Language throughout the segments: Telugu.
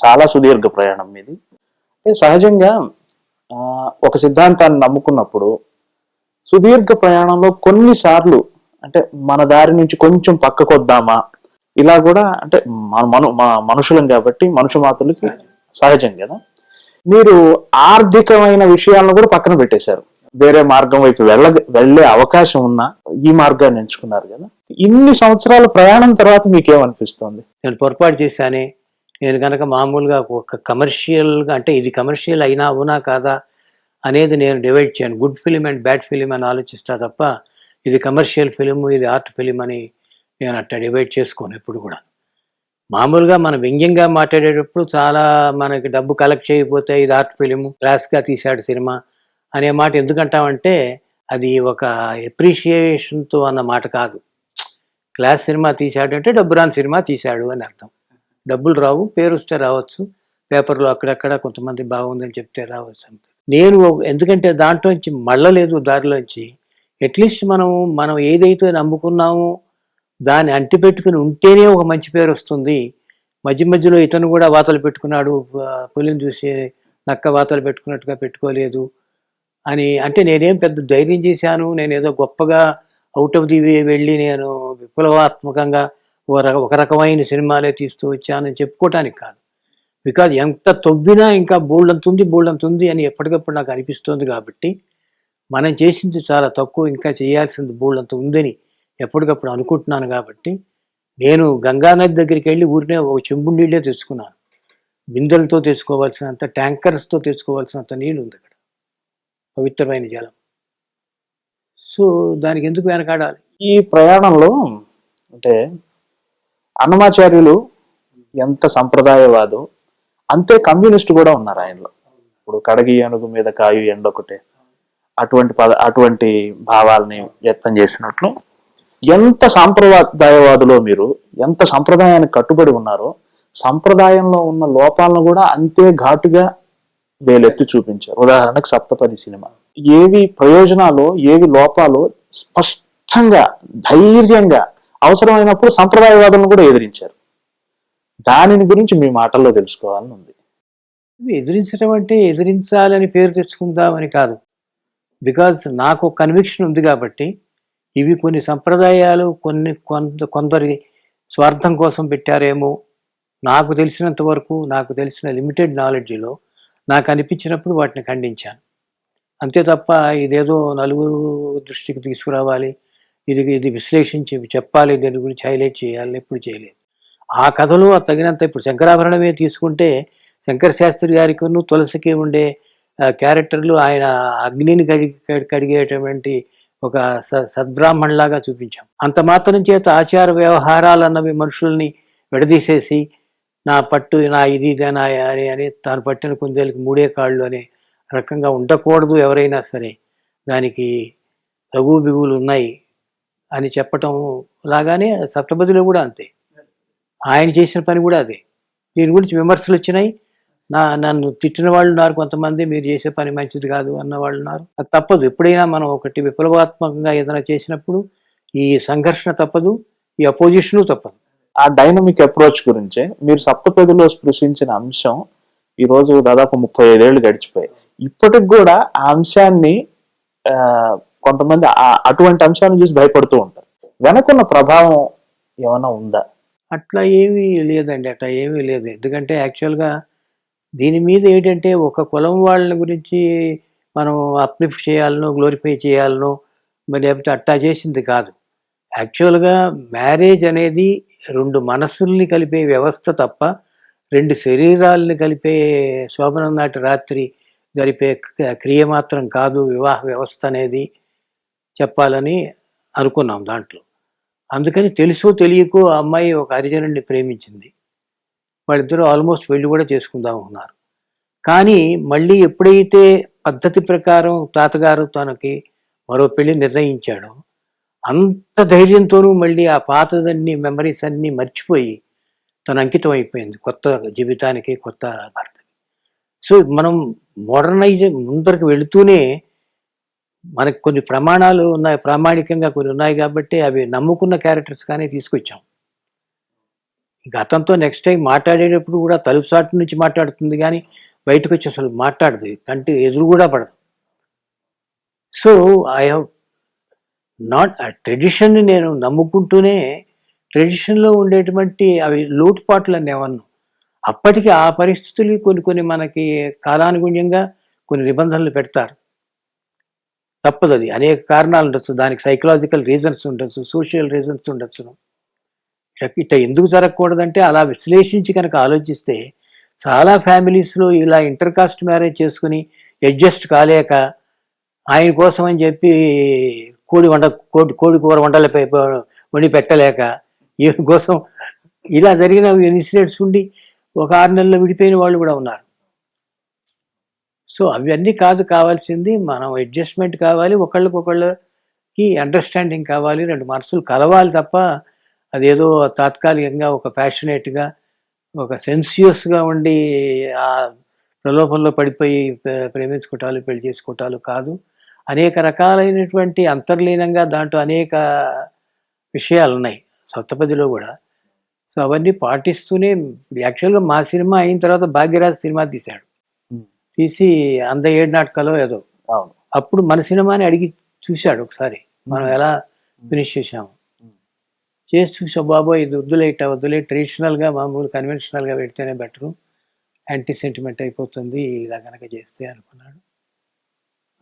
చాలా సుదీర్ఘ ప్రయాణం మీది. సహజంగా ఒక సిద్ధాంతాన్ని నమ్ముకున్నప్పుడు సుదీర్ఘ ప్రయాణంలో కొన్నిసార్లు అంటే మన దారి నుంచి కొంచెం పక్కకొద్దామా ఇలా కూడా అంటే మనుషులం కాబట్టి మనుషు మాత్రులకి సహజం కదా. మీరు ఆర్థికమైన విషయాలను కూడా పక్కన పెట్టేశారు, వేరే మార్గం వైపు వెళ్ళే అవకాశం ఉన్నా ఈ మార్గాన్ని ఎంచుకున్నారు కదా. ఇన్ని సంవత్సరాల ప్రయాణం తర్వాత మీకేమనిపిస్తుంది? నేను పొరపాటు చేశానే, నేను కనుక మామూలుగా ఒక కమర్షియల్గా అంటే ఇది కమర్షియల్ అయినా అవునా కాదా అనేది నేను డివైడ్ చేయను. Good film and bad film అని ఆలోచిస్తా తప్ప ఇది కమర్షియల్ ఫిలిం ఇది ఆర్ట్ ఫిలిం అని నేను అట్లా డివైడ్ చేసుకోను ఎప్పుడు కూడా. మామూలుగా మనం వ్యంగ్యంగా మాట్లాడేటప్పుడు చాలా మనకి డబ్బు కలెక్ట్ చేయకపోతే ఇది ఆర్ట్ ఫిలిం, క్లాస్గా తీశాడు సినిమా అనే మాట ఎందుకంటామంటే అది ఒక ఎప్రిషియేషన్తో అన్న మాట కాదు. క్లాస్ సినిమా తీశాడు అంటే డబ్బు రాని సినిమా తీశాడు అని అర్థం. డబ్బులు రావు, పేరు వస్తే రావచ్చు, పేపర్లో అక్కడక్కడ కొంతమంది బాగుందని చెప్తే రావచ్చు అంతే. నేను ఎందుకంటే దాంట్లోంచి మళ్ళలేదు దారిలోంచి. అట్లీస్ట్ మనం ఏదైతే నమ్ముకున్నామో దాన్ని అంటిపెట్టుకుని ఉంటేనే ఒక మంచి పేరు వస్తుంది. మధ్య మధ్యలో ఇతను కూడా వాతలు పెట్టుకున్నాడు, పులిని చూసి నక్క వాతలు పెట్టుకున్నట్టుగా పెట్టుకోలేదు అని అంటే నేనేం పెద్ద ధైర్యం చేశాను, నేనేదో గొప్పగా అవుట్ ఆఫ్ ది వే వెళ్ళి నేను విప్లవాత్మకంగా ఒక రకమైన సినిమాలే తీస్తూ వచ్చానని చెప్పుకోవటానికి కాదు. బికాజ్ ఎంత తవ్వినా ఇంకా బోల్డంతుంది అని ఎప్పటికప్పుడు నాకు అనిపిస్తుంది. కాబట్టి మనం చేసింది చాలా తక్కువ, ఇంకా చేయాల్సింది బోల్డంత ఉందని ఎప్పటికప్పుడు అనుకుంటున్నాను. కాబట్టి నేను గంగానది దగ్గరికి వెళ్ళి ఊరినే ఒక చెంబు నీళ్ళే తెచ్చుకున్నాను. బిందెలతో తెచ్చుకోవాల్సినంత, ట్యాంకర్స్తో తెచ్చుకోవాల్సినంత నీళ్ళు ఉంది అక్కడ, పవిత్రమైన జలం. సో దానికి ఎందుకు వెనకాడాలి? ఈ ప్రయాణంలో అంటే అన్నమాచార్యులు ఎంత సంప్రదాయవాదు అంతే కమ్యూనిస్టు కూడా ఉన్నారు ఆయనలో. ఇప్పుడు కడగి ఏనుగు మీద కాయు ఎండొకటే అటువంటి భావాల్ని వ్యక్తం చేసినట్లు ఎంత సాంప్రదాయవాదులో మీరు ఎంత సంప్రదాయానికి కట్టుబడి ఉన్నారో సంప్రదాయంలో ఉన్న లోపాలను కూడా అంతే ఘాటుగా వేలెత్తి చూపించారు. ఉదాహరణకు సప్తపది సినిమా ఏవి ప్రయోజనాలు ఏవి లోపాలు స్పష్టంగా ధైర్యంగా అవసరమైనప్పుడు సంప్రదాయవాదులను కూడా ఎదిరించారు. దానిని గురించి మీ మాటల్లో తెలుసుకోవాలని ఉంది. ఎదిరించడం అంటే ఎదిరించాలని పేరు తెచ్చుకుందామని కాదు. బికాజ్ నాకు కన్విక్షన్ ఉంది కాబట్టి ఇవి కొన్ని సంప్రదాయాలు కొందరి స్వార్థం కోసం పెట్టారేమో, నాకు తెలిసినంత వరకు నాకు తెలిసిన లిమిటెడ్ నాలెడ్జ్లో నాకు అనిపించినప్పుడు వాటిని ఖండించాను అంతే తప్ప ఇదేదో నలుగురు దృష్టికి తీసుకురావాలి, ఇది విశ్లేషించి చెప్పాలి, దీని గురించి హైలైట్ చేయాలని ఎప్పుడు చేయలేదు. ఆ కథలో తగినంత ఇప్పుడు శంకరాభరణమే తీసుకుంటే శంకర శాస్త్రి గారికి తులసికి ఉండే క్యారెక్టర్లు ఆయన అగ్నిని కడిగేటువంటి ఒక సద్బ్రాహ్మణ్లాగా చూపించాం. అంత మాత్రం చేత ఆచార వ్యవహారాలు అన్నవి మనుషుల్ని విడదీసేసి నా పట్టు నా ఇది నా అని తాను పట్టిన కుందేలకు మూడే కాళ్ళు అనే రకంగా ఉండకూడదు. ఎవరైనా సరే దానికి లఘు బిగులు ఉన్నాయి అని చెప్పటం లాగానే సప్తపదిలో కూడా అంతే. ఆయన చేసిన పని కూడా అదే. దీని గురించి విమర్శలు వచ్చినాయి, నన్ను తిట్టిన వాళ్ళు ఉన్నారు కొంతమంది, మీరు చేసే పని మంచిది కాదు అన్న వాళ్ళు ఉన్నారు. అది తప్పదు. ఎప్పుడైనా మనం ఒకటి విప్లవాత్మకంగా ఏదైనా చేసినప్పుడు ఈ సంఘర్షణ తప్పదు, ఈ అపోజిషను తప్పదు. ఆ డైనమిక్ అప్రోచ్ గురించే మీరు సప్తపదిలో స్పృశించిన అంశం ఈరోజు దాదాపు 35 ఏళ్ళు గడిచిపోయాయి. ఇప్పటికి కూడా ఆ అంశాన్ని కొంతమంది అటువంటి అంశాన్ని చూసి భయపడుతూ ఉంటారు. వెనకున్న ప్రభావం ఏమైనా ఉందా? అట్లా ఏమీ లేదండి, అట్లా ఏమీ లేదు. ఎందుకంటే యాక్చువల్గా దీని మీద ఏంటంటే ఒక కులం వాళ్ళని గురించి మనం అప్లిఫ్ట్ చేయాలనో గ్లోరిఫై చేయాలనో మరి లేకపోతే అట్టా చేసింది కాదు. యాక్చువల్గా మ్యారేజ్ అనేది రెండు మనస్సుల్ని కలిపే వ్యవస్థ తప్ప రెండు శరీరాలని కలిపే శోభనం నాటి రాత్రి జరిపే క్రియ మాత్రం కాదు వివాహ వ్యవస్థ అనేది చెప్పాలని అనుకున్నాం దాంట్లో. అందుకని తెలుసో తెలియకో ఆ అమ్మాయి ఒక హరిజనుడిని ప్రేమించింది. వాళ్ళిద్దరూ ఆల్మోస్ట్ పెళ్లి కూడా చేసుకుందాం ఉన్నారు. కానీ మళ్ళీ ఎప్పుడైతే పద్ధతి ప్రకారం తాతగారు తనకి మరో పెళ్లి నిర్ణయించాడో అంత ధైర్యంతోనూ మళ్ళీ ఆ పాతదన్ని మెమరీస్ అన్నీ మర్చిపోయి తను అంకితం అయిపోయింది కొత్త జీవితానికి, కొత్త భర్తకి. సో మనం మోడర్నైజ్ ముందరకు వెళుతూనే మనకు కొన్ని ప్రమాణాలు ఉన్నాయి, ప్రామాణికంగా కొన్ని ఉన్నాయి కాబట్టి అవి నమ్ముకున్న క్యారెక్టర్స్ కానీ తీసుకొచ్చాం. ఇంకా అతనితో నెక్స్ట్ టైం మాట్లాడేటప్పుడు కూడా తలుపు సాటు నుంచి మాట్లాడుతుంది కానీ బయటకు వచ్చి అసలు మాట్లాడదు, కంటి ఎదురు కూడా పడదు. సో ఐ హ్యావ్ నాట్ ఆ ట్రెడిషన్ని నేను నమ్ముకుంటూనే ట్రెడిషన్లో ఉండేటువంటి అవి లోటుపాట్లు అని ఏమన్నా అప్పటికి ఆ పరిస్థితులు కొన్ని మనకి కాలానుగుణ్యంగా కొన్ని నిబంధనలు పెడతారు, తప్పదు. అది అనేక కారణాలు ఉండొచ్చు, దానికి సైకలాజికల్ రీజన్స్ ఉండొచ్చు, సోషల్ రీజన్స్ ఉండొచ్చు. ఇట్లా ఎందుకు జరగకూడదంటే అలా విశ్లేషించి కనుక ఆలోచిస్తే చాలా ఫ్యామిలీస్లో ఇలా ఇంటర్ కాస్ట్ మ్యారేజ్ చేసుకుని అడ్జస్ట్ కాలేక ఆయన కోసం అని చెప్పి కోడి కూర వంటలపై వండి పెట్టలేక ఈయన కోసం ఇలా జరిగిన ఇన్సిడెంట్స్ ఉండి ఒక 6 నెలల్లో విడిపోయిన వాళ్ళు కూడా ఉన్నారు. సో అవన్నీ కాదు కావాల్సింది, మనం అడ్జస్ట్మెంట్ కావాలి, ఒకళ్ళకి అండర్స్టాండింగ్ కావాలి, 2 మనసులు కలవాలి తప్ప అదేదో తాత్కాలికంగా ఒక ప్యాషనేట్గా ఒక సెన్సియస్గా ఉండి ఆ ప్రలోభంలో పడిపోయి ప్రేమించుకోవటాలు పెళ్లి చేసుకోవటాలు కాదు. అనేక రకాలైనటువంటి అంతర్లీనంగా దాంట్లో అనేక విషయాలు ఉన్నాయి సప్తపదిలో కూడా. సో అవన్నీ పాటిస్తూనే యాక్చువల్గా మా సినిమా అయిన తర్వాత భాగ్యరాజ్ సినిమా తీశాడు, తీసి అంద 7 నాటకాలో ఏదో, అప్పుడు మన సినిమాని అడిగి చూశాడు ఒకసారి మనం ఎలా ఫినిష్ చేసాము. చేసి చూసా, బాబోయ్ ఇది వద్దులే ట్రెడిషనల్గా మామూలు కన్వెన్షనల్గా పెడితేనే బెటరు, యాంటీ సెంటిమెంట్ అయిపోతుంది ఇలా కనుక చేస్తే అనుకున్నాడు.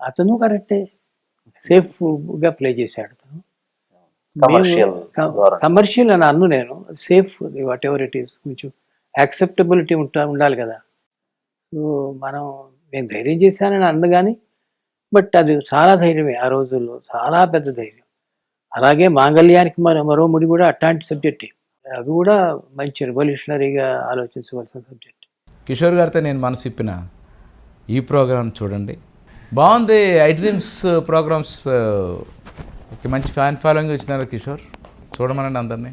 అతను కరెక్టే, సేఫ్గా ప్లే చేశాడు అతను. కమర్షియల్ అని అన్ను నేను, safe what ever it is, కొంచెం యాక్సెప్టబిలిటీ ఉండాలి కదా. సో నేను ధైర్యం చేశానని అన్ను కానీ, బట్ అది చాలా ధైర్యమే ఆ రోజుల్లో, చాలా పెద్ద ధైర్యం. అలాగే మాంగళ్యానికి మరో ముడి కూడా అట్లాంటి సబ్జెక్టే, అది కూడా మంచి రెవల్యూషనరీగా ఆలోచించవలసిన సబ్జెక్ట్. కిషోర్ గారితో నేను మనసు ఇప్పిన ఈ ప్రోగ్రామ్ చూడండి, బాగుంది. ఐ డ్రీమ్స్ ప్రోగ్రామ్స్ మంచి ఫ్యాన్ ఫాలోయింగ్ వచ్చినారు కిషోర్, చూడమనండి అందరినీ.